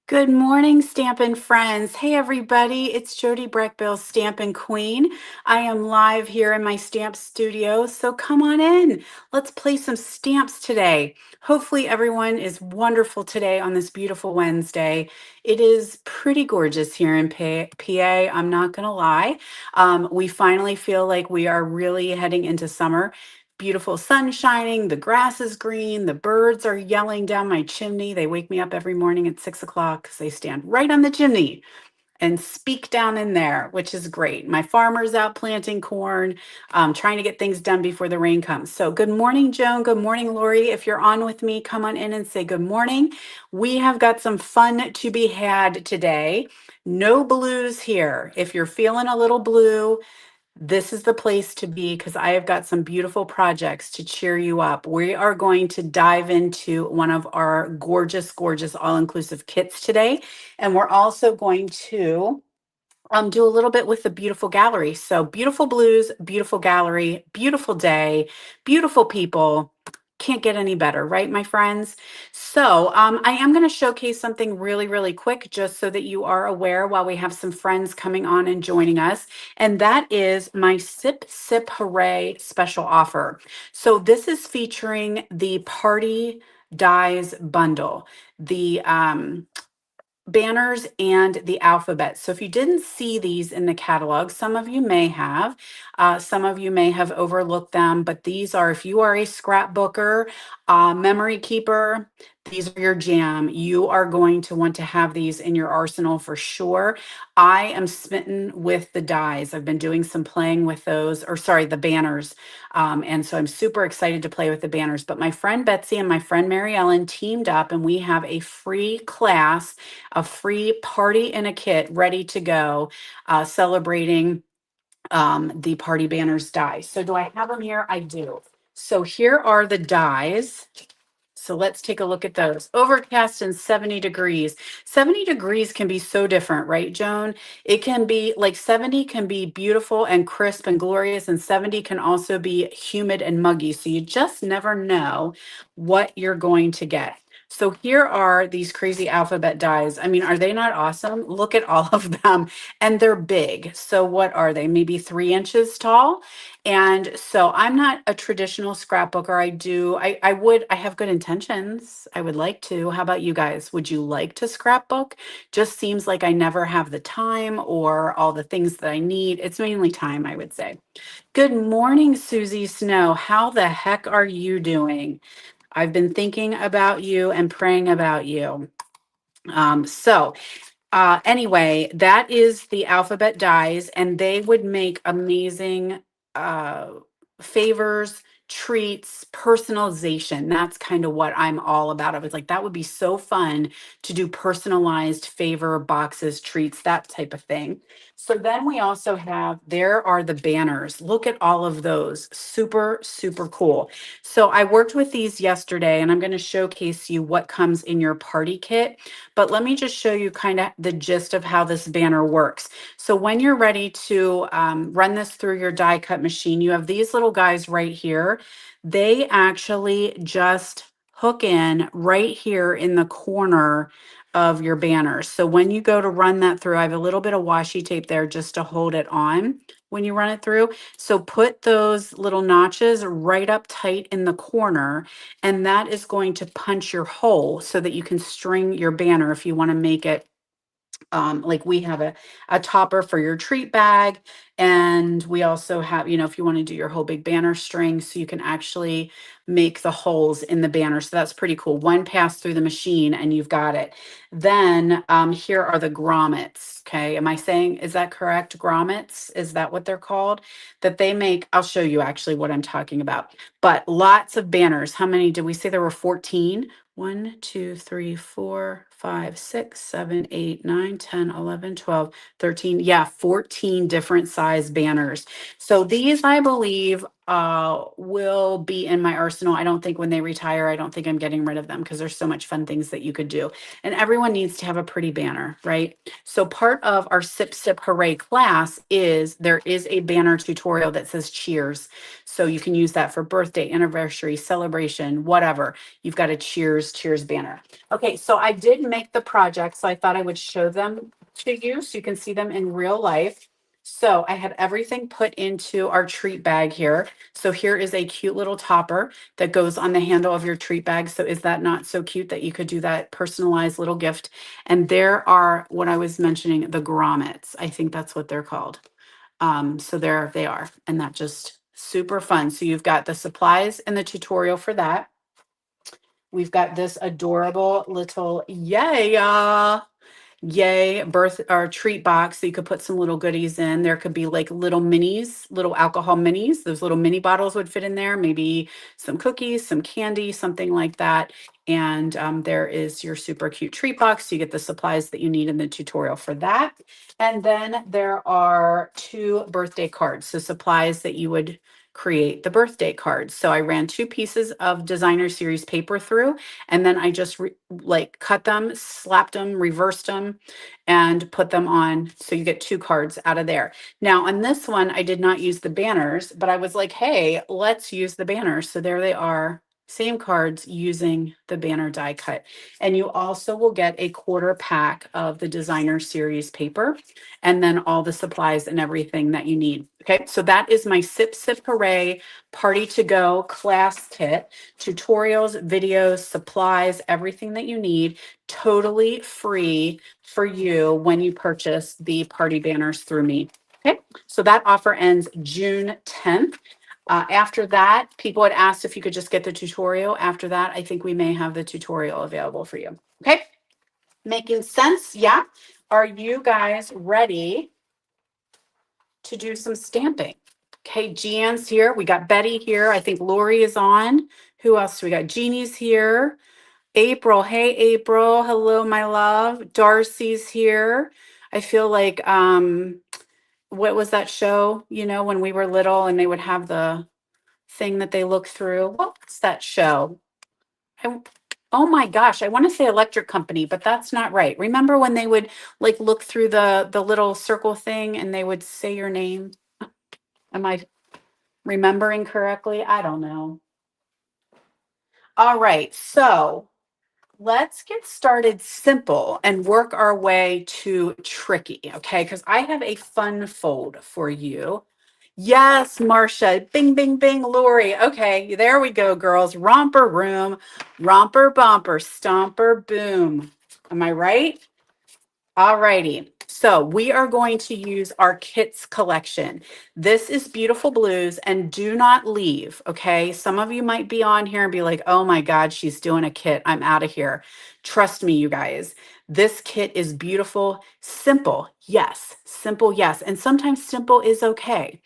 Good morning, Stampin' Friends. Hey, everybody. It's Jody Breckbill, Stampin' Queen. I am live here in my stamp studio, so come on in. Let's play some stamps today. Hopefully, everyone is wonderful today on this beautiful Wednesday. It is pretty gorgeous here in PA. I'm not going to lie. We finally feel like we are really heading into summer. Beautiful sun shining, the grass is green, the birds are yelling down my chimney. They wake me up every morning at 6 o'clock because they stand right on the chimney and speak down in there, which is great. My farmer's out planting corn, trying to get things done before the rain comes. So, good morning, Joan. Good morning, Lori. If you're on with me, come on in and say good morning. We have got some fun to be had today. No blues here. If you're feeling a little blue, this is the place to be because I have got some beautiful projects to cheer you up. We are going to dive into one of our gorgeous, gorgeous all-inclusive kits today. And we're also going to do a little bit with the beautiful gallery. So beautiful blues, beautiful gallery, beautiful day, beautiful people. Can't get any better, right, my friends? So I am going to showcase something really, really quick, just so that you are aware while we have some friends coming on and joining us. And that is my Sip Sip Hooray special offer. So this is featuring the Party Dies bundle. The banners and the alphabet. So if you didn't see these in the catalog, some of you may have, some of you may have overlooked them, but these are, if you are a scrapbooker, memory keeper, these are your jam. You are going to want to have these in your arsenal for sure. I am smitten with the dies. I've been doing some playing with those, or sorry, the banners. And so I'm super excited to play with the banners. But my friend Betsy and my friend Mary Ellen teamed up, and we have a free class, a free party in a kit ready to go, celebrating the party banners die. So do I have them here? I do. So here are the dies. So let's take a look at those. Overcast and 70 degrees. 70 degrees can be so different, right, Joan? It can be like 70 can be beautiful and crisp and glorious, and 70 can also be humid and muggy. So you just never know what you're going to get. So here are these crazy alphabet dies. I mean, are they not awesome? Look at all of them. And they're big. So what are they? Maybe 3 inches tall. And so I'm not a traditional scrapbooker. I have good intentions. I would like to. How about you guys? Would you like to scrapbook? Just seems like I never have the time or all the things that I need. It's mainly time, I would say. Good morning, Susie Snow. How the heck are you doing? I've been thinking about you and praying about you. Anyway, that is the alphabet dies, and they would make amazing uh, favors, treats, personalization. That's kind of what I'm all about. I was like, that would be so fun to do personalized favor boxes, treats, that type of thing. So then we also have, there are the banners. Look at all of those. Super, super cool. So I worked with these yesterday, and I'm going to showcase you what comes in your party kit. But let me just show you kind of the gist of how this banner works. So when you're ready to run this through your die cut machine, you have these little guys right here. They actually just hook in right here in the corner of your banner. So when you go to run that through, I have a little bit of washi tape there just to hold it on when you run it through. So put those little notches right up tight in the corner, and that is going to punch your hole so that you can string your banner if you want to make it like we have a topper for your treat bag. And we also have, if you want to do your whole big banner string, so you can actually make the holes in the banner. So that's pretty cool. One pass through the machine and you've got it. Then here are the grommets. Okay. Am I saying, is that correct? Grommets? Is that what they're called? That they make, I'll show you actually what I'm talking about. But lots of banners. How many did we say there were? 14? 1, 2, 3, 4, 5, 6, 7, 8, 9, 10, 11, 12, 13. Yeah, 14 different size banners. So these, I believe, will be in my arsenal. I don't think when they retire, I don't think I'm getting rid of them because there's so much fun things that you could do. And everyone needs to have a pretty banner, right? So part of our Sip Sip Hooray class is there is a banner tutorial that says cheers. So you can use that for birthday, anniversary, celebration, whatever. You've got a cheers banner. Okay, so I did make the project, so I thought I would show them to you so you can see them in real life. So I had everything put into our treat bag here. So here is a cute little topper that goes on the handle of your treat bag. So is that not so cute that you could do that personalized little gift? And there are what I was mentioning, the grommets. I think that's what they're called. So there they are. And that just super fun. So you've got the supplies and the tutorial for that. We've got this adorable little yay birth or treat box, so you could put some little goodies in. There could be like little minis, little alcohol minis. Those little mini bottles would fit in there. Maybe some cookies, some candy, something like that. And there is your super cute treat box. You get the supplies that you need in the tutorial for that. And then there are 2 birthday cards, so supplies that you would create the birthday cards. So I ran 2 pieces of designer series paper through, and then I just like cut them, slapped them, reversed them, and put them on. So you get 2 cards out of there. Now on this one, I did not use the banners, but I was like, hey, let's use the banners. So there they are. Same cards using the banner die cut. And you also will get a quarter pack of the designer series paper and then all the supplies and everything that you need. Okay, so that is my Sip Sip Hooray Party to Go class kit. Tutorials, videos, supplies, everything that you need, totally free for you when you purchase the party banners through me. Okay, so that offer ends June 10th. After that, people had asked if you could just get the tutorial. After that, I think we may have the tutorial available for you. Okay, making sense? Yeah. Are you guys ready to do some stamping? Okay, Gian's here. We got Betty here. I think Lori is on. Who else do we got? Jeannie's here. April. Hey, April. Hello, my love. Darcy's here. I feel like what was that show, when we were little and they would have the thing that they look through? What's that show? I, oh my gosh, I want to say Electric Company, but that's not right. Remember when they would like look through the little circle thing and they would say your name? Am I remembering correctly? I don't know. All right, so let's get started simple and work our way to tricky, okay? Because I have a fun fold for you. Yes, Marcia. Bing, bing, bing, Lori. Okay, there we go, girls. Romper room, romper bumper, stomper boom. Am I right? All righty. So we are going to use our kits collection. This is Beautiful Blues, and do not leave, okay? Some of you might be on here and be like, oh my God, she's doing a kit. I'm out of here. Trust me, you guys. This kit is beautiful, simple, yes, and sometimes simple is okay.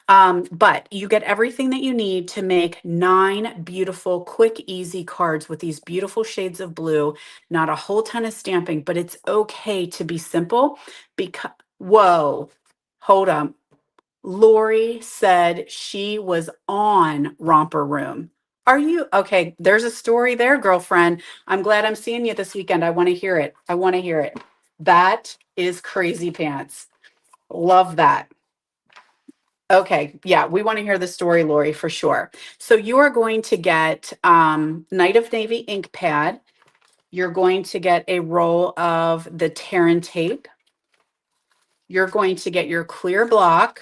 But you get everything that you need to make 9 beautiful, quick, easy cards with these beautiful shades of blue. Not a whole ton of stamping, but it's okay to be simple because, whoa, hold on. Lori said she was on Romper Room. Are you okay? There's a story there, girlfriend. I'm glad I'm seeing you this weekend. I want to hear it. I want to hear it. That is crazy pants. Love that. Okay, yeah, we want to hear the story, Lori, for sure. So you are going to get Night of Navy ink pad. You're going to get a roll of the Terran tape. You're going to get your clear block.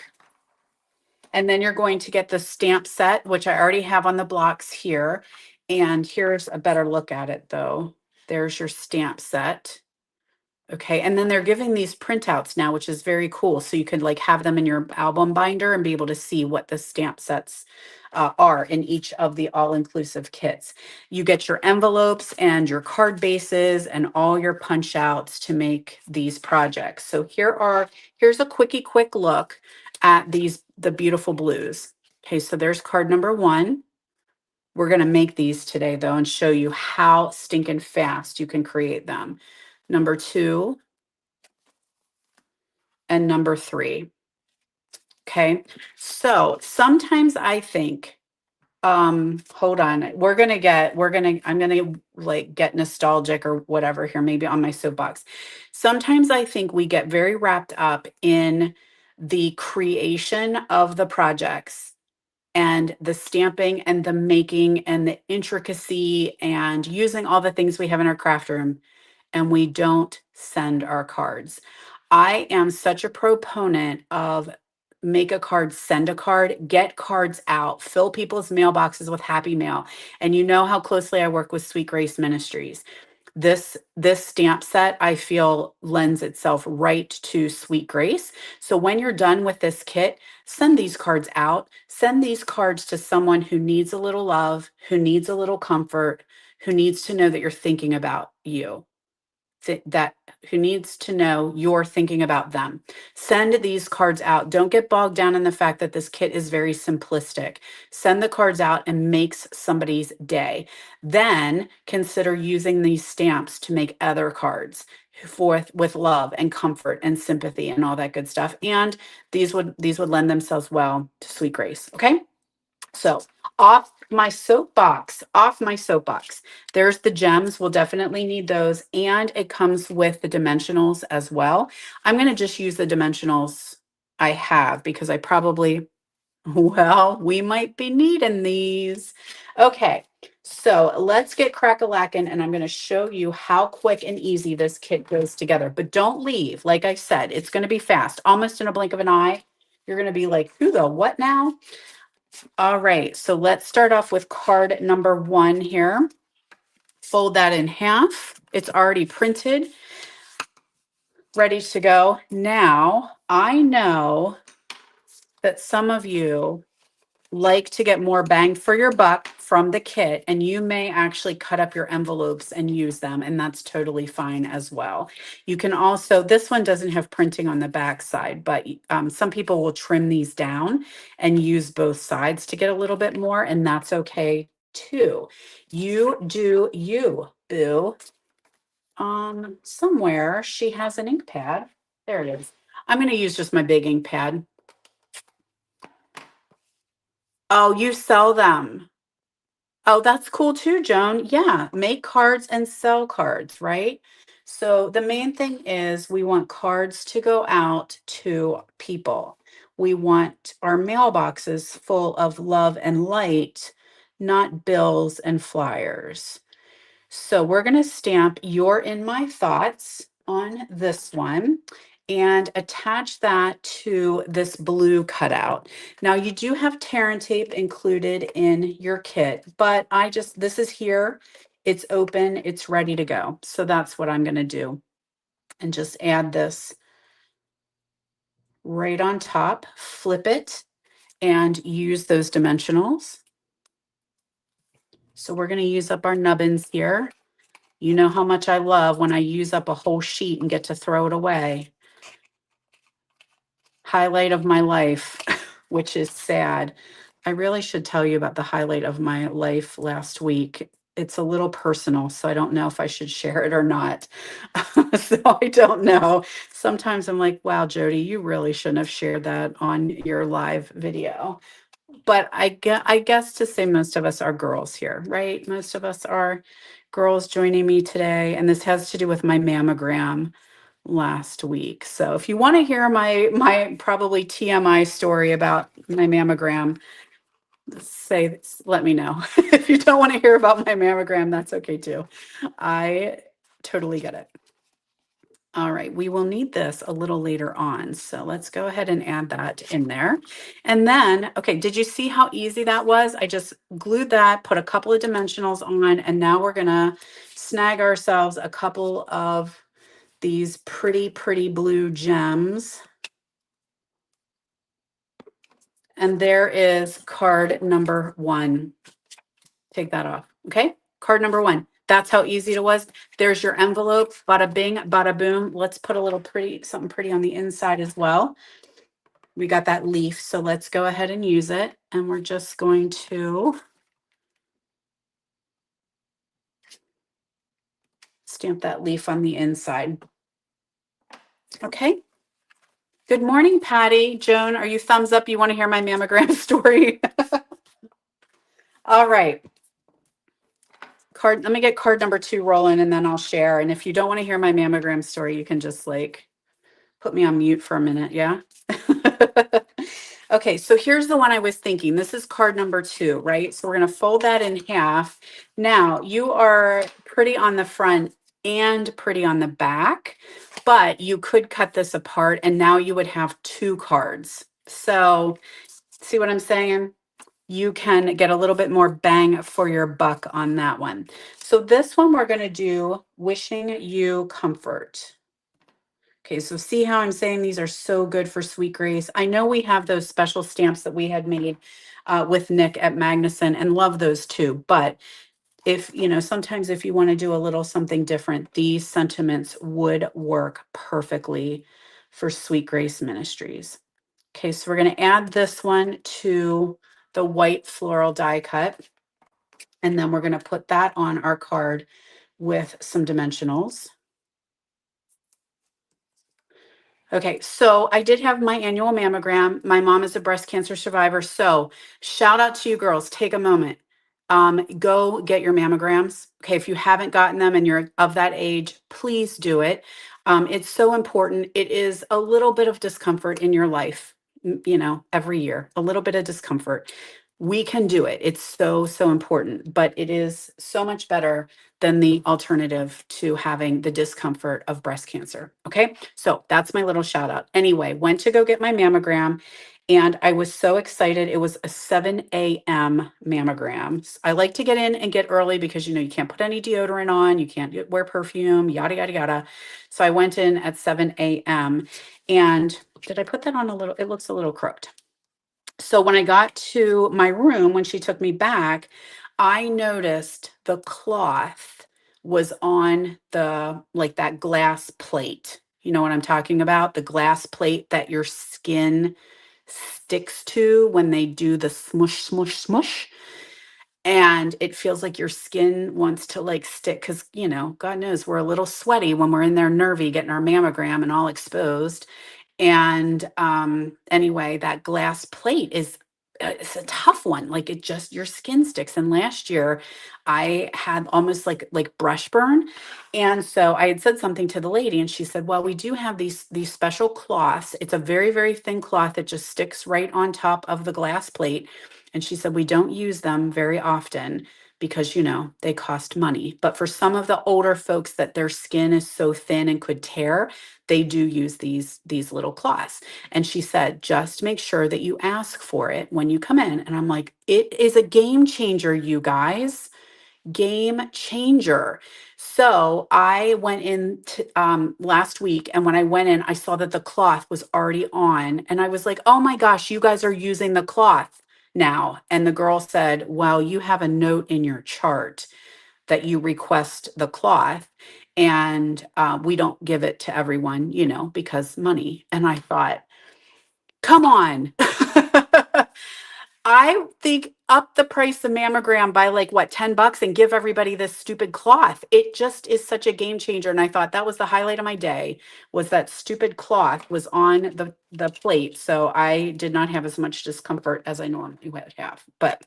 And then you're going to get the stamp set, which I already have on the blocks here. And here's a better look at it, though. There's your stamp set. Okay, and then they're giving these printouts now, which is very cool. So you can like have them in your album binder and be able to see what the stamp sets are in each of the all-inclusive kits. You get your envelopes and your card bases and all your punch outs to make these projects. So here's a quick look at the beautiful blues. Okay, so there's card number 1. We're going to make these today, though, and show you how stinking fast you can create them. Number 2 and number 3. Okay. So sometimes I think, hold on, I'm gonna like get nostalgic or whatever here, maybe on my soapbox. Sometimes I think we get very wrapped up in the creation of the projects and the stamping and the making and the intricacy and using all the things we have in our craft room, and we don't send our cards. I am such a proponent of make a card, send a card, get cards out, fill people's mailboxes with happy mail. And you know how closely I work with Sweet Grace Ministries. This stamp set I feel lends itself right to Sweet Grace. So when you're done with this kit, send these cards out. Send these cards to someone who needs a little love, who needs a little comfort, who needs to know that you're thinking about you, that who needs to know you're thinking about them. Send these cards out. Don't get bogged down in the fact that this kit is very simplistic. Send the cards out and makes somebody's day. Then consider using these stamps to make other cards with love and comfort and sympathy and all that good stuff. And these would lend themselves well to Sweet Grace. Okay? So off my soapbox. There's the gems. We'll definitely need those. And it comes with the dimensionals as well. I'm going to just use the dimensionals I have because I probably, well, we might be needing these. Okay. So let's get crack-a-lackin' and I'm going to show you how quick and easy this kit goes together. But don't leave. Like I said, it's going to be fast, almost in a blink of an eye. You're going to be like, who the what now? All right, so let's start off with card number 1 here. Fold that in half. It's already printed, ready to go. Now, I know that some of you like to get more bang for your buck from the kit, and you may actually cut up your envelopes and use them, and that's totally fine as well. You can also, this one doesn't have printing on the back side, but some people will trim these down and use both sides to get a little bit more, and that's okay too. You do you, boo. Somewhere she has an ink pad. There it is. I'm going to use just my big ink pad. Oh, you sell them. Oh, that's cool too, Joan. Yeah, make cards and sell cards, right? So the main thing is we want cards to go out to people. We want our mailboxes full of love and light, not bills and flyers. So we're going to stamp You're in My Thoughts on this one and attach that to this blue cutout. Now you do have tear and tape included in your kit, but this is here, it's open, it's ready to go. So that's what I'm going to do. And just add this right on top, flip it, and use those dimensionals. So we're going to use up our nubbins here. You know how much I love when I use up a whole sheet and get to throw it away. Highlight of my life, which is sad. I really should tell you about the highlight of my life last week. It's a little personal, so I don't know if I should share it or not. So I don't know. Sometimes I'm like, wow, Jody, you really shouldn't have shared that on your live video. But I guess to say most of us are girls here, right? Most of us are girls joining me today, and this has to do with my mammogram last week. So if you want to hear my probably TMI story about my mammogram, let me know. If you don't want to hear about my mammogram, that's okay too. I totally get it. All right, we will need this a little later on. So let's go ahead and add that in there. And then, okay, did you see how easy that was? I just glued that, put a couple of dimensionals on, and now we're gonna snag ourselves a couple of these pretty, pretty blue gems. And there is card number 1. Take that off, okay? Card number 1. That's how easy it was. There's your envelope, bada bing, bada boom. Let's put a little something pretty on the inside as well. We got that leaf, so let's go ahead and use it. And we're just going to stamp that leaf on the inside. Okay. Good morning, Patty. Joan, are you thumbs up? You want to hear my mammogram story? All right. Let me get card number 2 rolling and then I'll share. And if you don't want to hear my mammogram story, you can just like put me on mute for a minute. Yeah. Okay, so here's the one I was thinking. This is card number 2, right? So we're going to fold that in half. Now, you are pretty on the front and pretty on the back, but you could cut this apart and now you would have 2 cards. So, see what I'm saying? You can get a little bit more bang for your buck on that one. So this one we're going to do wishing you comfort. Okay, so see how I'm saying these are so good for Sweet Grace. I know we have those special stamps that we had made with Nick at Magnuson and love those too. But if, sometimes if you want to do a little something different, these sentiments would work perfectly for Sweet Grace Ministries. Okay, so we're going to add this one to the white floral die cut. And then we're going to put that on our card with some dimensionals. Okay, so I did have my annual mammogram. My mom is a breast cancer survivor. So shout out to you girls. Take a moment. Go get your mammograms. Okay, if you haven't gotten them and you're of that age, please do it. It's so important. It is a little bit of discomfort in your life, every year, a little bit of discomfort. We can do it. It's so, so important, but it is so much better than the alternative to having the discomfort of breast cancer. Okay. So that's my little shout out. Anyway, went to go get my mammogram and I was so excited. It was a 7 a.m. mammogram. I like to get in and get early because, you can't put any deodorant on, you can't wear perfume, yada, yada, yada. So I went in at 7 a.m. And did I put that on a little? It looks a little crooked. So when I got to my room, when she took me back, I noticed the cloth was on like that glass plate. You know what I'm talking about? The glass plate that your skin sticks to when they do the smush, smush, smush. And it feels like your skin wants to like stick because, God knows we're a little sweaty when we're in there nervy getting our mammogram and all exposed. And anyway, that glass plate is it's a tough one. Like it just your skin sticks. And last year I had almost like brush burn. And so I had said something to the lady and she said, well, we do have these special cloths. It's a very, very thin cloth that just sticks right on top of the glass plate. And she said, we don't use them very often because they cost money. But for some of the older folks that their skin is so thin and could tear, they do use these little cloths. And she said, just make sure that you ask for it when you come in. And I'm like, it is a game changer, you guys. Game changer. So I went in last week, and when I went in, I saw that the cloth was already on, and I was like, "Oh my gosh, you guys are using the cloth now." And the girl said, "Well, you have a note in your chart that you request the cloth, and we don't give it to everyone, because money." And I thought, come on. I think up the price of mammogram by like what, $10 and give everybody this stupid cloth. It just is such a game changer. And I thought that was the highlight of my day was that stupid cloth was on the plate. So I did not have as much discomfort as I normally would have. But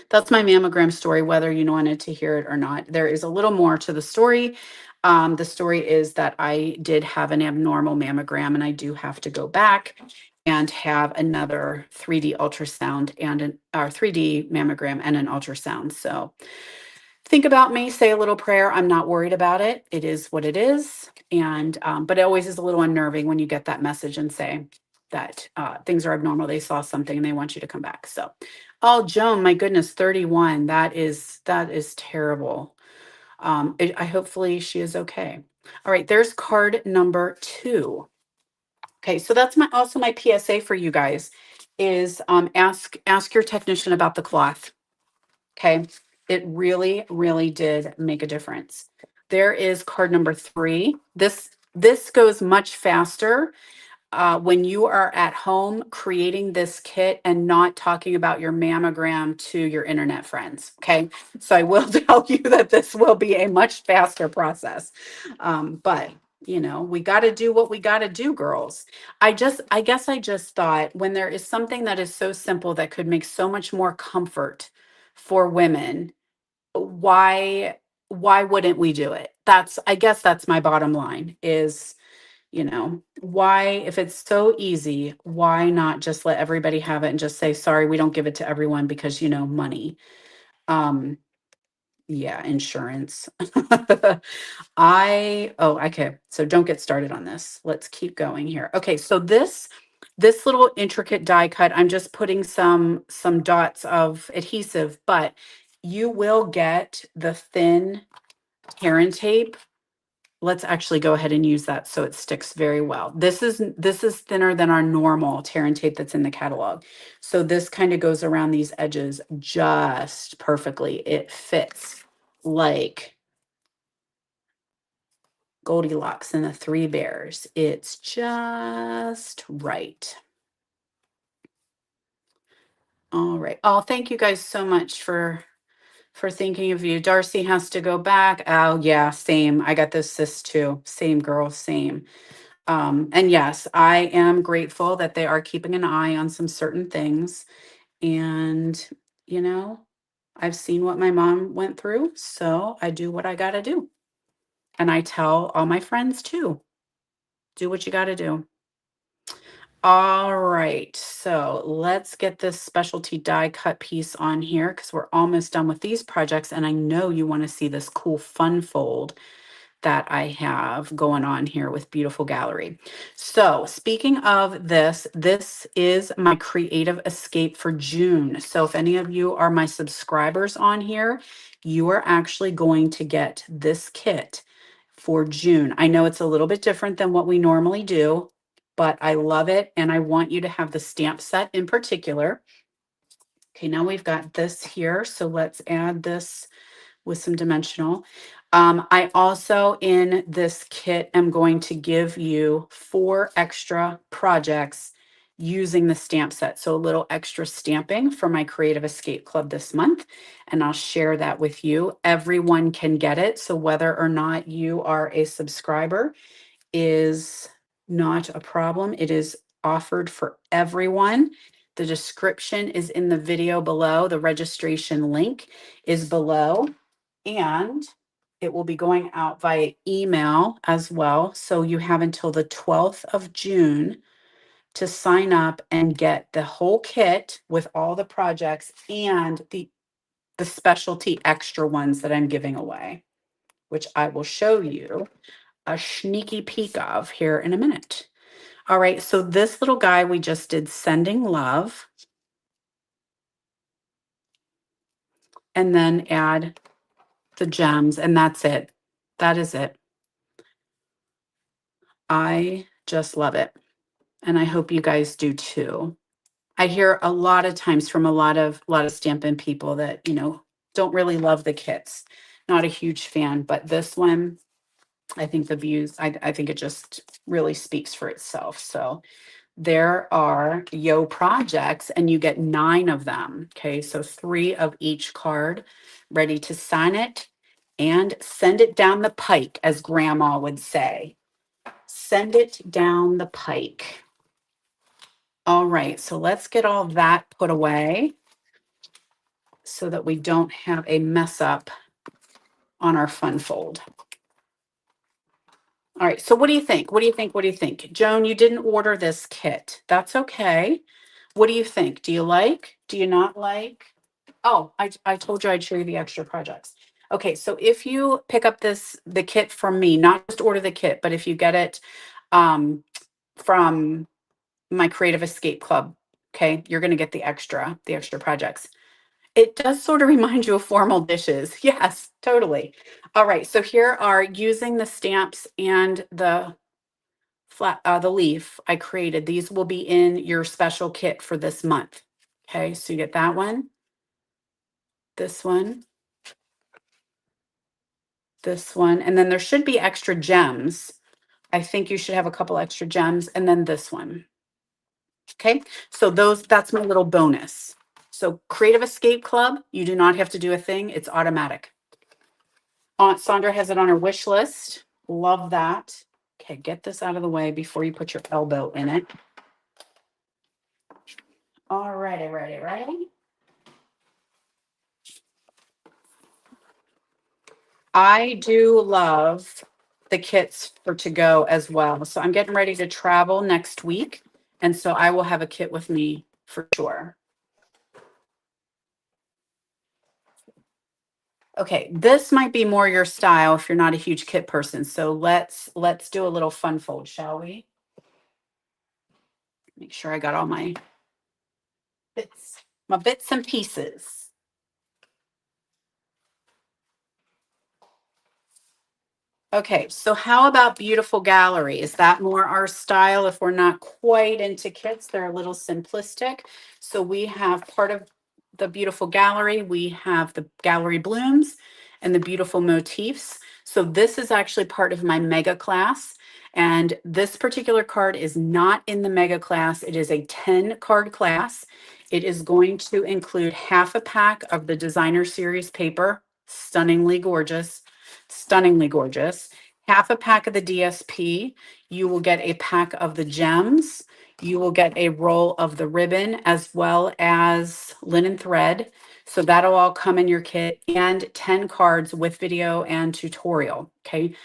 that's my mammogram story, whether you wanted to hear it or not. There is a little more to the story. The story is that I did have an abnormal mammogram and I do have to go back and have another 3D ultrasound and an 3D mammogram and an ultrasound. So think about me, say a little prayer. I'm not worried about it. It is what it is. And but it always is a little unnerving when you get that message and say that things are abnormal. They saw something and they want you to come back. So, oh, Joan, my goodness, 31. That is terrible. I hopefully she is okay. All right, there's card number 2. Okay, so that's also my PSA for you guys is ask your technician about the cloth. Okay, it really, really did make a difference. There is card number 3. This goes much faster when you are at home creating this kit and not talking about your mammogram to your internet friends. Okay, so I will tell you that this will be a much faster process, but we got to do what we got to do, girls. I guess I just thought when there is something that is so simple that could make so much more comfort for women, why why wouldn't we do it? I guess that's my bottom line is, why, if it's so easy, why not just let everybody have it and just say, sorry, we don't give it to everyone because, money. Um, yeah, insurance. Okay. So don't get started on this. Let's keep going here. Okay, so this little intricate die cut, I'm just putting some dots of adhesive, but you will get the thin tear and tape. Let's actually go ahead and use that so it sticks very well. This is thinner than our normal tear and tape that's in the catalog. So this kind of goes around these edges just perfectly. It fits like Goldilocks and the Three Bears. It's just right. All right. Oh, thank you guys so much for thinking of you. Darcy has to go back. Oh, yeah, same. I got this sis too. Same girl, same. And yes, I am grateful that they are keeping an eye on some certain things. And, you know, I've seen what my mom went through, so I do what I got to do. And I tell all my friends too, do what you got to do. All right, so let's get this specialty die cut piece on here because we're almost done with these projects. And I know you want to see this cool fun fold that I have going on here with Beautiful Gallery. So speaking of this is my creative escape for June. So if any of you are my subscribers on here, you are actually going to get this kit for June. I know it's a little bit different than what we normally do, but I love it. And I want you to have the stamp set in particular. Okay, now we've got this here. So let's add this with some dimensional. I also, in this kit, am going to give you 4 extra projects using the stamp set. So a little extra stamping for my Creative Escape Club this month. And I'll share that with you. Everyone can get it. So whether or not you are a subscriber is not a problem. It is offered for everyone. The description is in the video below. The registration link is below. And it will be going out via email as well. So you have until the 12th of June to sign up and get the whole kit with all the projects and the specialty extra ones that I'm giving away, which I will show you a sneaky peek of here in a minute. All right, so this little guy we just did sending love, and then add the gems, and that's it. That is it. I just love it. And I hope you guys do too. I hear a lot of times from a lot of Stampin' people that, don't really love the kits. Not a huge fan, but this one, I think the views, I think it just really speaks for itself. So there are yo projects and you get 9 of them. Okay, so 3 of each card, ready to sign it and send it down the pike, as grandma would say. Send it down the pike. All right, so let's get all that put away so that we don't have a mess up on our fun fold. All right, so what do you think? What do you think? What do you think? Joan, you didn't order this kit. That's okay. What do you think? Do you like? Do you not like? Oh, I told you I'd show you the extra projects. Okay, so if you pick up the kit from me, not just order the kit, but if you get it from my Creative Escape Club, okay, you're going to get the extra projects. It does sort of remind you of formal dishes. Yes, totally. All right, so here are using the stamps and the leaf I created. These will be in your special kit for this month. Okay, so you get that one, this one, this one, and then there should be extra gems. I think you should have a couple extra gems, and then this one. Okay, so that's my little bonus. So Creative Escape Club, you do not have to do a thing. It's automatic. Aunt Sandra has it on her wish list. Love that. Okay, get this out of the way before you put your elbow in it. All righty, ready. I do love the kits for to go as well. So I'm getting ready to travel next week. And so I will have a kit with me for sure. Okay, this might be more your style if you're not a huge kit person. So let's do a little fun fold, shall we? Make sure I got all my bits and pieces. Okay, so how about beautiful gallery? Is that more our style if we're not quite into kits? They're a little simplistic. So we have part of the beautiful gallery, we have the gallery blooms and the beautiful motifs. So this is actually part of my mega class. And this particular card is not in the mega class. It is a 10 card class. It is going to include half a pack of the designer series paper, stunningly gorgeous, stunningly gorgeous. Half a pack of the DSP. You will get a pack of the gems. You will get a roll of the ribbon as well as linen thread. So that'll all come in your kit, and 10 cards with video and tutorial. Okay.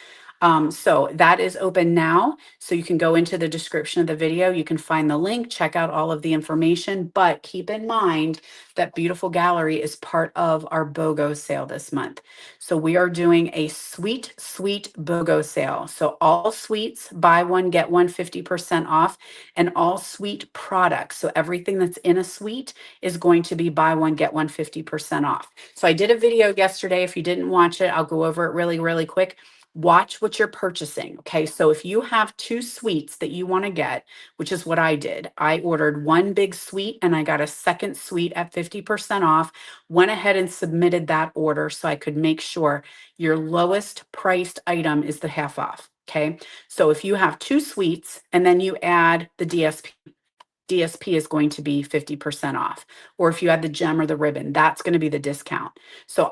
So that is open now. So you can go into the description of the video. You can find the link, check out all of the information, but keep in mind that Beautiful Gallery is part of our BOGO sale this month. So we are doing a sweet BOGO sale. So all suites, buy one, get one 50% off, and all suite products. So everything that's in a suite is going to be buy one, get one 50% off. So I did a video yesterday. If you didn't watch it, I'll go over it really quick. Watch what you're purchasing. Okay. So if you have 2 suites that you want to get, which is what I did, I ordered one big suite and I got a second suite at 50% off, went ahead and submitted that order so I could make sure your lowest priced item is the half off. Okay. So if you have 2 suites and then you add the DSP is going to be 50% off. Or if you add the gem or the ribbon, that's going to be the discount. So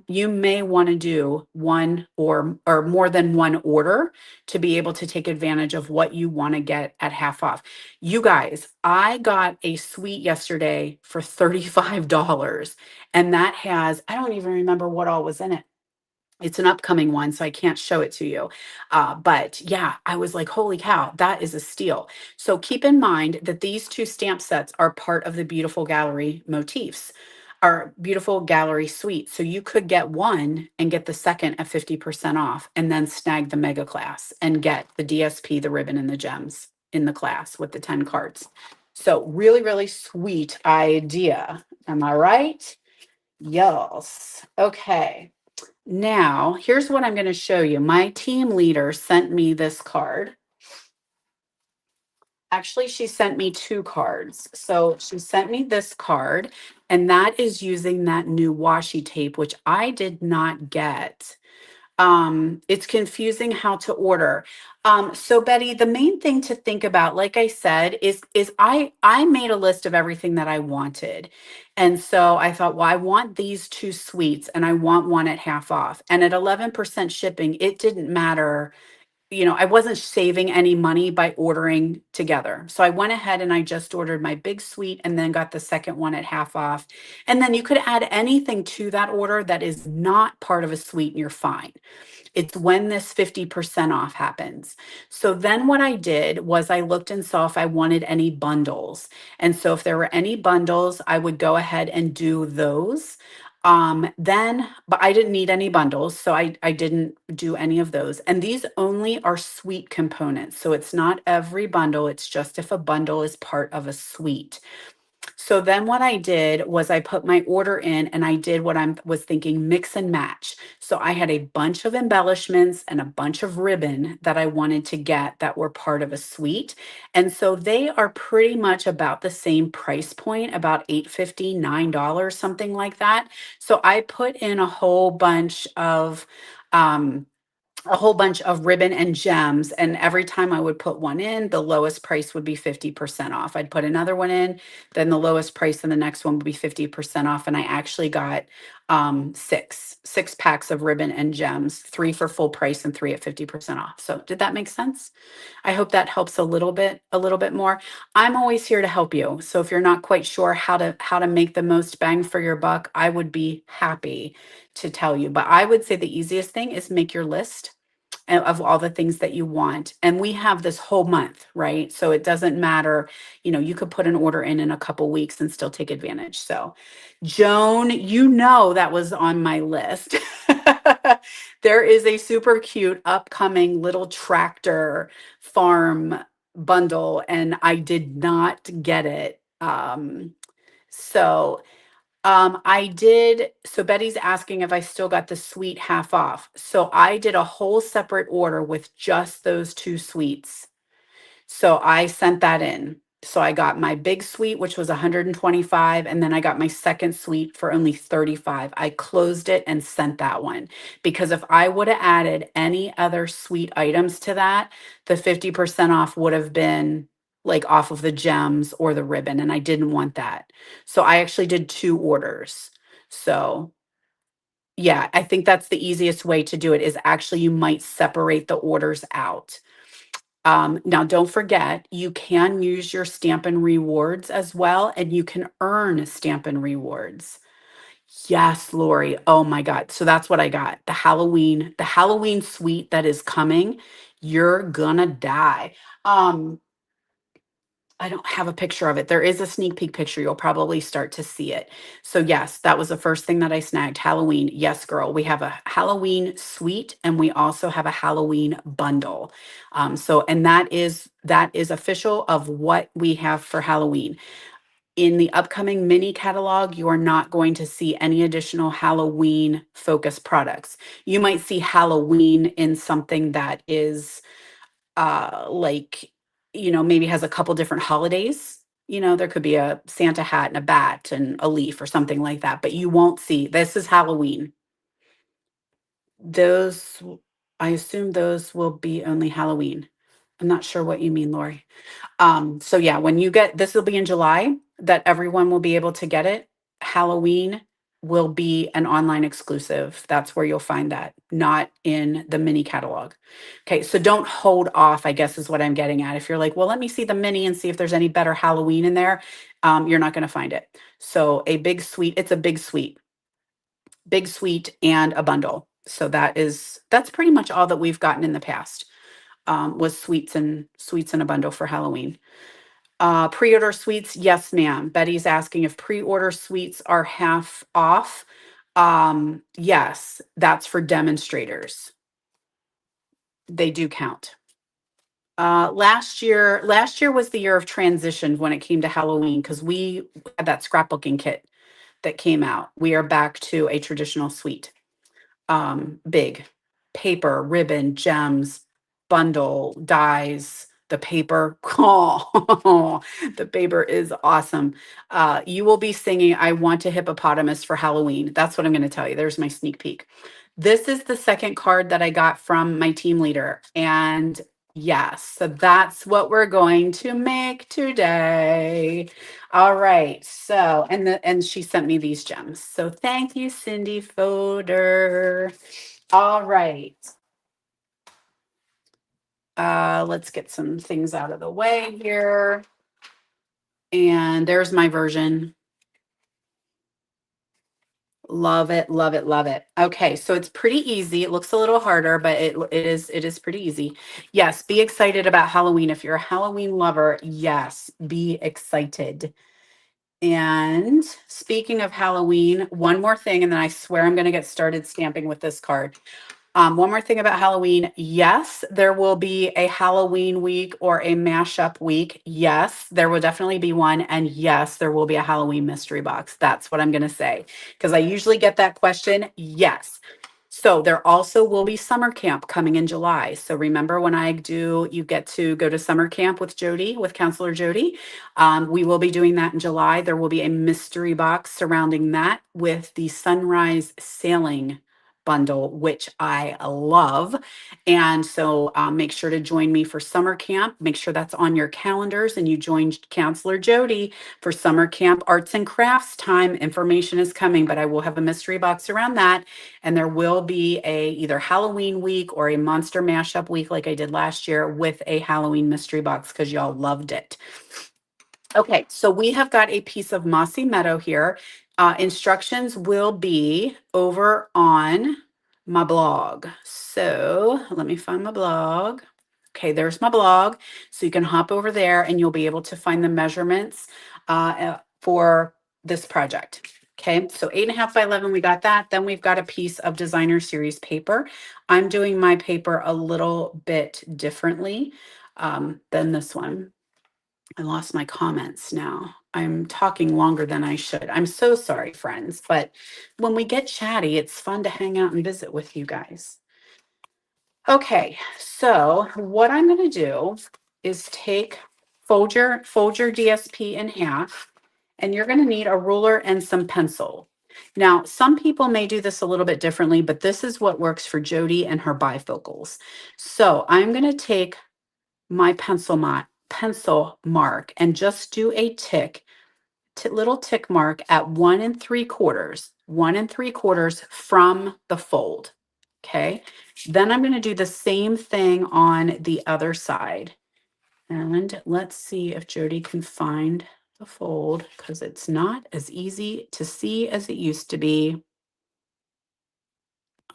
you may want to do one or more than one order to be able to take advantage of what you want to get at half off. You guys, I got a suite yesterday for $35, and that has, I don't even remember what all was in it. It's an upcoming one, so I can't show it to you. But yeah, I was like, holy cow, that is a steal. So keep in mind that these 2 stamp sets are part of the Beautiful Gallery motifs, our Beautiful Gallery suite. So you could get one and get the second at 50% off, and then snag the mega class and get the DSP, the ribbon, and the gems in the class with the 10 cards. So really sweet idea. Am I right? Yes. Okay. Now, here's what I'm going to show you. My team leader sent me this card. Actually, she sent me 2 cards. So she sent me this card, and that is using that new washi tape, which I did not get. It's confusing how to order. So Betty, the main thing to think about, like I said, is I made a list of everything that I wanted. And so I thought, well, I want these 2 suites and I want one at half off. And at 11% shipping, it didn't matter. I wasn't saving any money by ordering together. So I went ahead and I just ordered my big suite and then got the second one at half off. And then you could add anything to that order that is not part of a suite and you're fine. It's when this 50% off happens. So then what I did was I looked and saw if I wanted any bundles. And so if there were any bundles, I would go ahead and do those. But I didn't need any bundles, so I didn't do any of those. And these only are suite components. So it's not every bundle, it's just if a bundle is part of a suite. So then what I did was I put my order in and I did what I was thinking, mix and match. So I had a bunch of embellishments and a bunch of ribbon that I wanted to get that were part of a suite. And so they are pretty much about the same price point, about $8.50, $9, something like that. So I put in um, a whole bunch of ribbon and gems. And every time I would put one in, the lowest price would be 50% off. I'd put another one in, then the lowest price in the next one would be 50% off. And I actually got six packs of ribbon and gems, 3 for full price and 3 at 50% off. So did that make sense? I hope that helps a little bit more. I'm always here to help you. So if you're not quite sure how to make the most bang for your buck, I would be happy to tell you. But I would say the easiest thing is make your list of all the things that you want. And we have this whole month, right? So it doesn't matter, you could put an order in a couple weeks and still take advantage. So, Joan, that was on my list. There is a super cute upcoming little tractor farm bundle, and I did not get it. So I did. So Betty's asking if I still got the sweet half off. So I did a whole separate order with just those two sweets. So I sent that in. So I got my big suite, which was 125, and then I got my second suite for only 35. I closed it and sent that one because if I would have added any other sweet items to that, the 50% off would have been like off of the gems or the ribbon, and I didn't want that. So I actually did two orders. So yeah, I think that's the easiest way to do it is actually you might separate the orders out. Now, don't forget, you can use your Stampin' Rewards as well, and you can earn Stampin' Rewards. Yes, Lori. Oh my God. So that's what I got. The Halloween suite that is coming. You're gonna die. Um, I don't have a picture of it. There is a sneak peek picture. You'll probably start to see it. So yes, that was the first thing that I snagged. Halloween. Yes, girl. We have a Halloween suite and we also have a Halloween bundle. And that is official of what we have for Halloween. In the upcoming mini catalog, you are not going to see any additional Halloween focused products. You might see Halloween in something that is like maybe has a couple different holidays. There could be a Santa hat and a bat and a leaf or something like that, but you won't see this is Halloween. Those I assume those will be only Halloween. I'm not sure what you mean, Lori. So yeah, when you get this will be in July that everyone will be able to get it. Halloween will be an online exclusive. That's where you'll find that, not in the mini catalog. Okay, so don't hold off, I guess is what I'm getting at. If you're like, well, let me see the mini and see if there's any better Halloween in there, you're not going to find it. So a big suite, it's a big suite and a bundle. So that's pretty much all that we've gotten in the past was sweets and a bundle for Halloween. Pre-order suites, yes, ma'am. Betty's asking if pre-order suites are half off. Yes, that's for demonstrators. They do count. Last year was the year of transition when it came to Halloween because we had that scrapbooking kit that came out. We are back to a traditional suite. Big paper, ribbon, gems, bundle, dies, the paper. Oh, the paper is awesome. You will be singing I Want a Hippopotamus for Halloween. That's what I'm going to tell you. There's my sneak peek. This is the second card that I got from my team leader. And yes, so that's what we're going to make today. All right. So, and she sent me these gems. So thank you, Cindy Fodor. All right. Let's get some things out of the way here. And there's my version. Love it, love it, love it. Okay, so it's pretty easy. It looks a little harder, but it is pretty easy. Yes, be excited about Halloween. If you're a Halloween lover, yes, be excited. And speaking of Halloween, one more thing, and then I swear I'm going to get started stamping with this card. One more thing about Halloween. Yes, there will be a Halloween week or a mashup week. Yes, there will definitely be one. And yes, there will be a Halloween mystery box. That's what I'm going to say because I usually get that question. Yes. So there also will be summer camp coming in July. So remember when you get to go to summer camp with Jody, with Counselor Jody. We will be doing that in July. There will be a mystery box surrounding that with the sunrise sailing bundle, which I love. And so make sure to join me for summer camp. Make sure that's on your calendars and you join Counselor Jody for summer camp arts and crafts time. Information is coming, but I will have a mystery box around that. And there will be a either Halloween week or a monster mashup week like I did last year with a Halloween mystery box because y'all loved it. Okay, so we have got a piece of mossy meadow here. Instructions will be over on my blog. So let me find my blog. Okay, there's my blog. So you can hop over there and you'll be able to find the measurements for this project. Okay, so 8.5 by 11, we got that. Then we've got a piece of designer series paper. I'm doing my paper a little bit differently than this one. I lost my comments now. I'm talking longer than I should. I'm so sorry, friends. But when we get chatty, it's fun to hang out and visit with you guys. Okay, so what I'm going to do is fold your DSP in half, and you're going to need a ruler and some pencil. Now, some people may do this a little bit differently, but this is what works for Jody and her bifocals. So I'm going to take my pencil mark and just do a little tick mark at 1 3/4 from the fold. Okay. Then I'm going to do the same thing on the other side. And let's see if Jody can find the fold because it's not as easy to see as it used to be.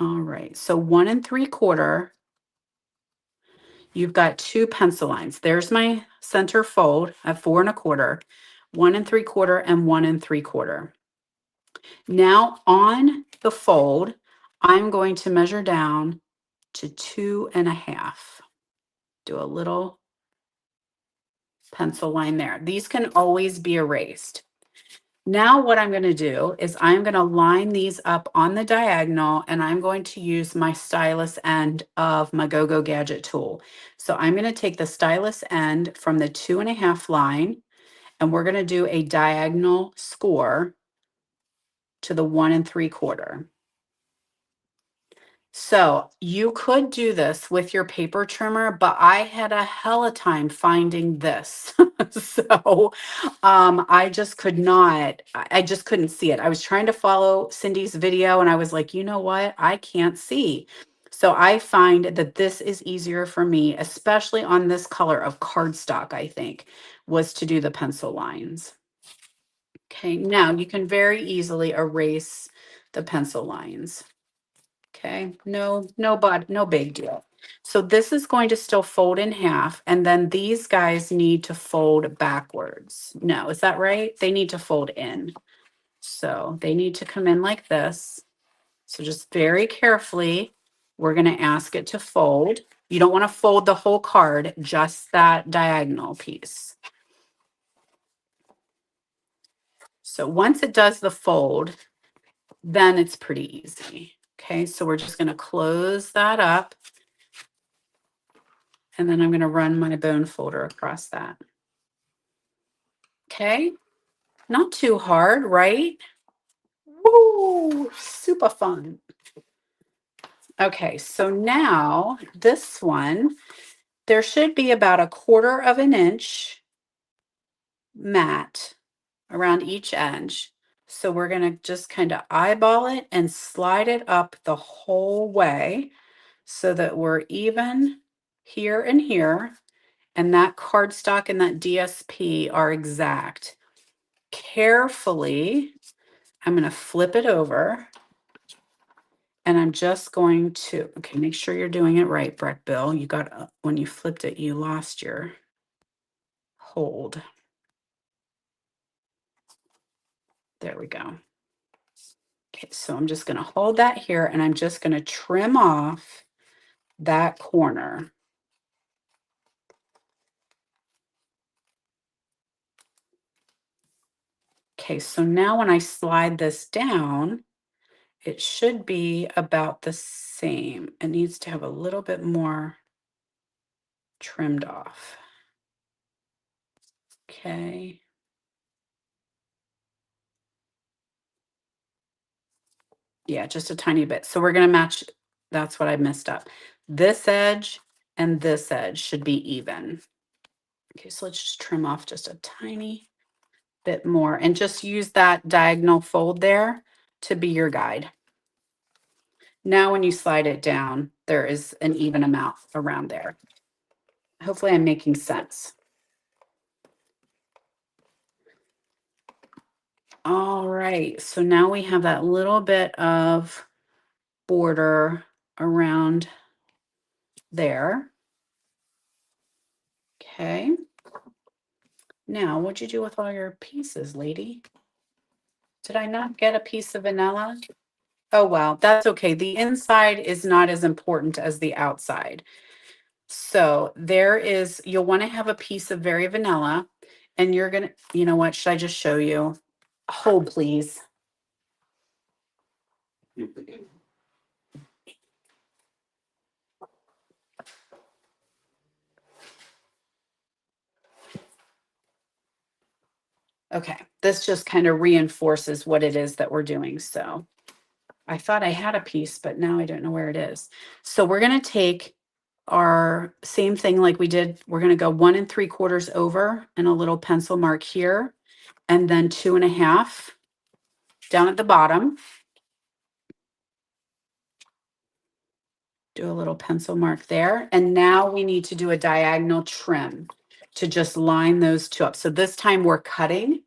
All right. So 1 3/4. You've got 2 pencil lines. There's my center fold at 4 1/4, 1 3/4, and 1 3/4. Now on the fold, I'm going to measure down to 2.5. Do a little pencil line there. These can always be erased. Now what I'm going to do is I'm going to line these up on the diagonal, and I'm going to use my stylus end of my Go-Go Gadget tool. So I'm going to take the stylus end from the 2.5 line, and we're going to do a diagonal score to the 1 3/4. So you could do this with your paper trimmer, but I had a hell of a time finding this. So I just could not, I just couldn't see it. I was trying to follow Cindy's video and I was like, you know what? I can't see. So I find that this is easier for me, especially on this color of cardstock, I think, was to do the pencil lines. Okay, now you can very easily erase the pencil lines. Okay, no big deal. So this is going to still fold in half, and then these guys need to fold backwards. No, is that right? They need to fold in. So they need to come in like this. So just very carefully, we're going to ask it to fold. You don't want to fold the whole card, just that diagonal piece. So once it does the fold, then it's pretty easy. Okay, so we're just going to close that up. And then I'm going to run my bone folder across that. Okay, not too hard, right? Woo, super fun. Okay, so now this one, there should be about 1/4 of an inch mat around each edge. So we're going to just kind of eyeball it and slide it up the whole way so that we're even here and here. And that cardstock and that DSP are exact. Carefully, I'm going to flip it over. And I'm just going to, okay, make sure you're doing it right, Brett Bill. You got, when you flipped it, you lost your hold. There we go. Okay, so I'm just going to hold that here and I'm just going to trim off that corner. Okay, so now when I slide this down, it should be about the same. It needs to have a little bit more trimmed off. Okay. Yeah, just a tiny bit. So we're going to match. That's what I messed up. This edge and this edge should be even. Okay, so let's just trim off just a tiny bit more and just use that diagonal fold there to be your guide. Now, when you slide it down, there is an even amount around there. Hopefully I'm making sense. All right, so now we have that little bit of border around there. Okay. Now, what'd you do with all your pieces, lady? Did I not get a piece of vanilla? Oh, well, that's okay. The inside is not as important as the outside. So there is, you'll want to have a piece of very vanilla, and you're going to, you know what, should I just show you? Hold, please. Okay, this just kind of reinforces what it is that we're doing. So I thought I had a piece, but now I don't know where it is. So we're going to take our same thing like we did. We're going to go 1 3/4 over and a little pencil mark here, and then 2.5 down at the bottom. Do a little pencil mark there. And now we need to do a diagonal trim to just line those two up. So this time we're cutting.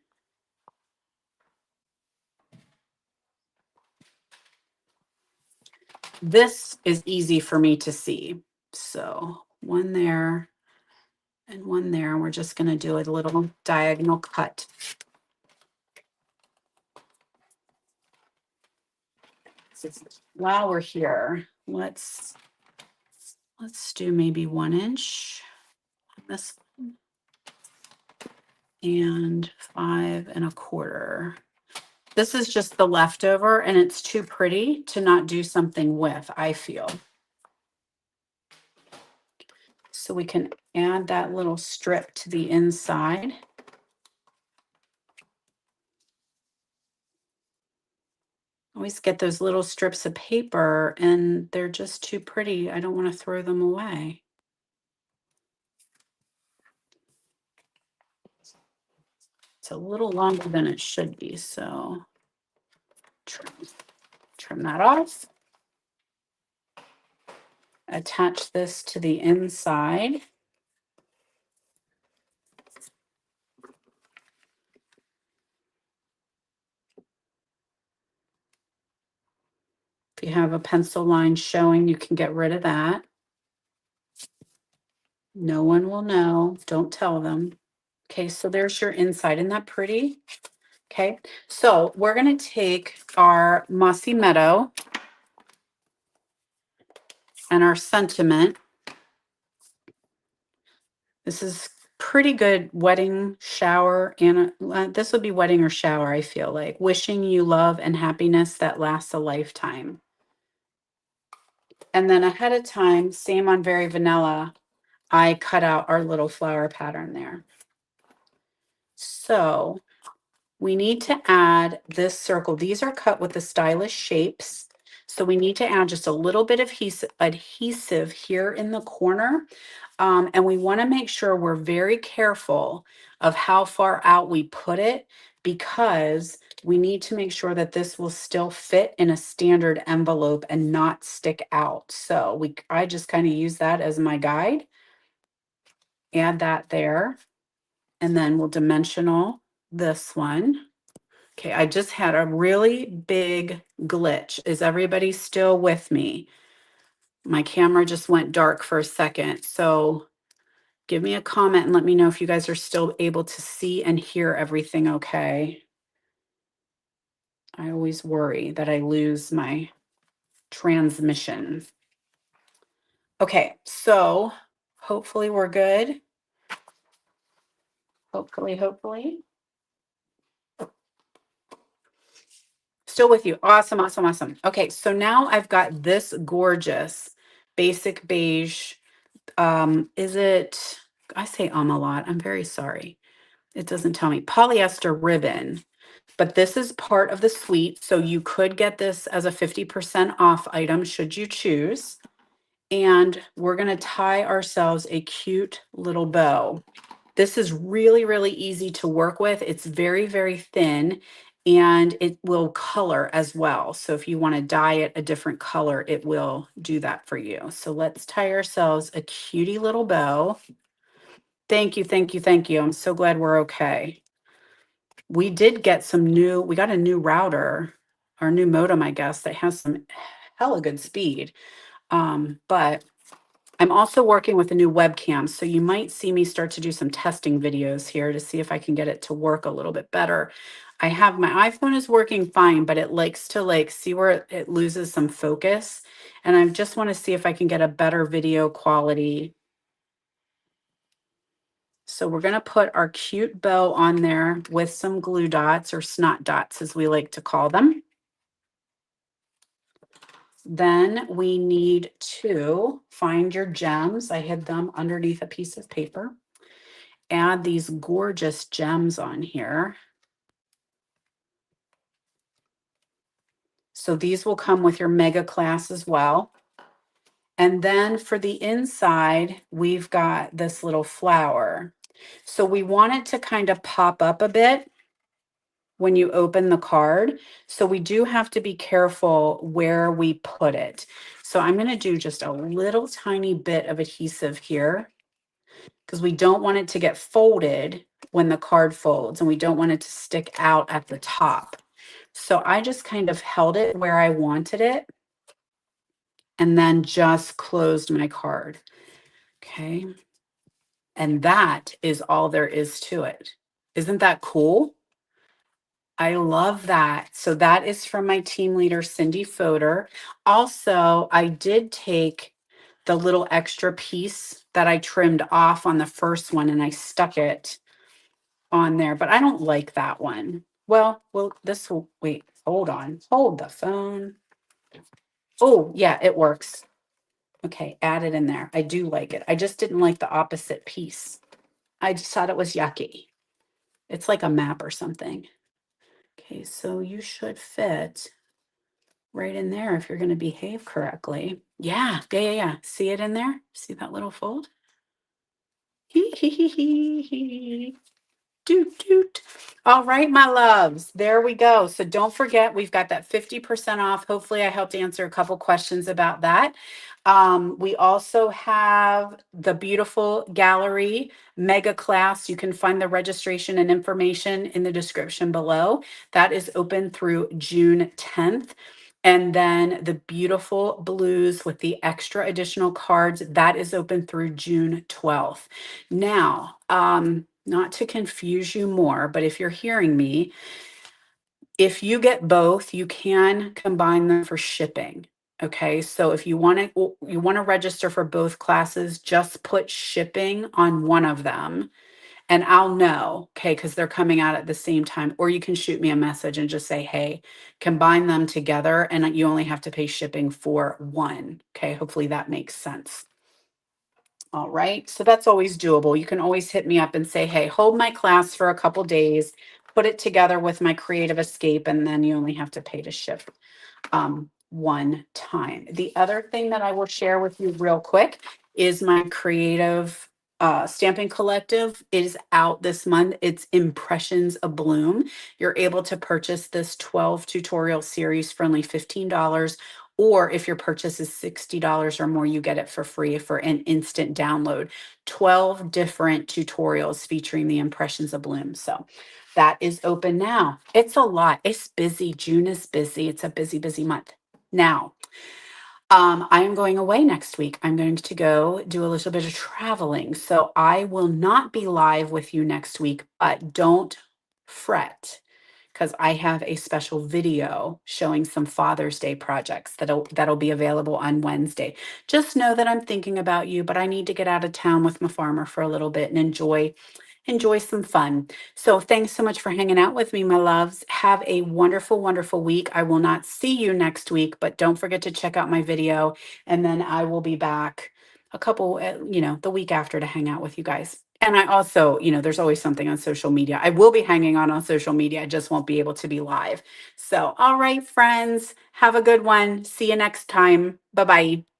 This is easy for me to see. So 1 there and 1 there. And we're just going to do a little diagonal cut. While we're here, let's do maybe 1 inch on this one and 5 1/4. This is just the leftover, and it's too pretty to not do something with, I feel. So we can add that little strip to the inside. Always get those little strips of paper, and they're just too pretty. I don't want to throw them away. It's a little longer than it should be, so trim that off. Attach this to the inside. If you have a pencil line showing, you can get rid of that. No one will know. Don't tell them. Okay, so there's your inside. Isn't that pretty? Okay, so we're going to take our Mossy Meadow and our Sentiment. This is pretty good wedding shower, and this would be wedding or shower, I feel like. Wishing you love and happiness that lasts a lifetime. And then ahead of time, same on Very Vanilla, I cut out our little flower pattern there. So we need to add this circle. These are cut with the stylish shapes. So we need to add just a little bit of adhesive here in the corner. And we want to make sure we're very careful of how far out we put it, because we need to make sure that this will still fit in a standard envelope and not stick out. So I just kind of use that as my guide. Add that there, and then we'll dimensional this one. Okay, I just had a really big glitch. Is everybody still with me? My camera just went dark for a second. So give me a comment and let me know if you guys are still able to see and hear everything okay. I always worry that I lose my transmission. Okay, so hopefully we're good. Hopefully. Still with you. Awesome, awesome, awesome. Okay, so now I've got this gorgeous basic beige. Is it, I say a lot. I'm very sorry. It doesn't tell me. Polyester ribbon. But this is part of the suite, so you could get this as a 50% off item should you choose. And we're going to tie ourselves a cute little bow. This is really, really easy to work with. It's very, very thin and it will color as well. So if you want to dye it a different color, it will do that for you. So let's tie ourselves a cutie little bow. Thank you, thank you, thank you. I'm so glad we're okay. We did get we got a new router, our new modem, I guess, that has some hella good speed. But I'm also working with a new webcam, so you might see me start to do some testing videos here to see if I can get it to work a little bit better. I have my iPhone is working fine, but it likes to see where it loses some focus. And I just want to see if I can get a better video quality. So we're going to put our cute bow on there with some glue dots or snot dots, as we like to call them. Then we need to find your gems. I hid them underneath a piece of paper. Add these gorgeous gems on here. So these will come with your mega class as well. And then for the inside, we've got this little flower. So we want it to kind of pop up a bit when you open the card. So we do have to be careful where we put it. So I'm going to do just a little tiny bit of adhesive here because we don't want it to get folded when the card folds and we don't want it to stick out at the top. So I just kind of held it where I wanted it and then just closed my card. Okay. And that is all there is to it. Isn't that cool? I love that. So that is from my team leader, Cindy Fodor. Also, I did take the little extra piece that I trimmed off on the first one and I stuck it on there, but I don't like that one. Well, this will wait, hold on, hold the phone. Oh, yeah, it works. Okay, add it in there. I do like it. I just didn't like the opposite piece. I just thought it was yucky. It's like a map or something. Okay, so you should fit right in there if you're going to behave correctly. Yeah. See it in there? See that little fold? Hee hee hee hee hee. Doot doot. All right, my loves. There we go. So don't forget, we've got that 50% off. Hopefully, I helped answer a couple questions about that. We also have the beautiful gallery mega class. You can find the registration and information in the description below. That is open through June 10th. And then the beautiful blues with the extra additional cards, that is open through June 12th. Now, not to confuse you more, but if you're hearing me, if you get both, you can combine them for shipping. Okay, so if you want to register for both classes, just put shipping on one of them and I'll know, okay, because they're coming out at the same time. Or you can shoot me a message and just say, hey, combine them together and you only have to pay shipping for one. Okay, hopefully that makes sense. All right, so that's always doable. You can always hit me up and say, hey, hold my class for a couple days, put it together with my creative escape, and then you only have to pay to ship one time. The other thing that I will share with you real quick is my creative stamping collective is out this month. It's Impressions of Bloom. You're able to purchase this 12 tutorial series for only $15. Or if your purchase is $60 or more, you get it for free for an instant download. 12 different tutorials featuring the Impressions of Bloom. So that is open now. It's a lot. It's busy. June is busy. It's a busy, busy month. Now, I am going away next week. I'm going to go do a little bit of traveling. So I will not be live with you next week, but don't fret because I have a special video showing some Father's Day projects that'll be available on Wednesday. Just know that I'm thinking about you, but I need to get out of town with my farmer for a little bit and enjoy some fun. So thanks so much for hanging out with me, my loves. Have a wonderful, wonderful week. I will not see you next week, but don't forget to check out my video. And then I will be back the week after to hang out with you guys. And I also, there's always something on social media. I will be hanging on social media. I just won't be able to be live. So, all right, friends, have a good one. See you next time. Bye bye.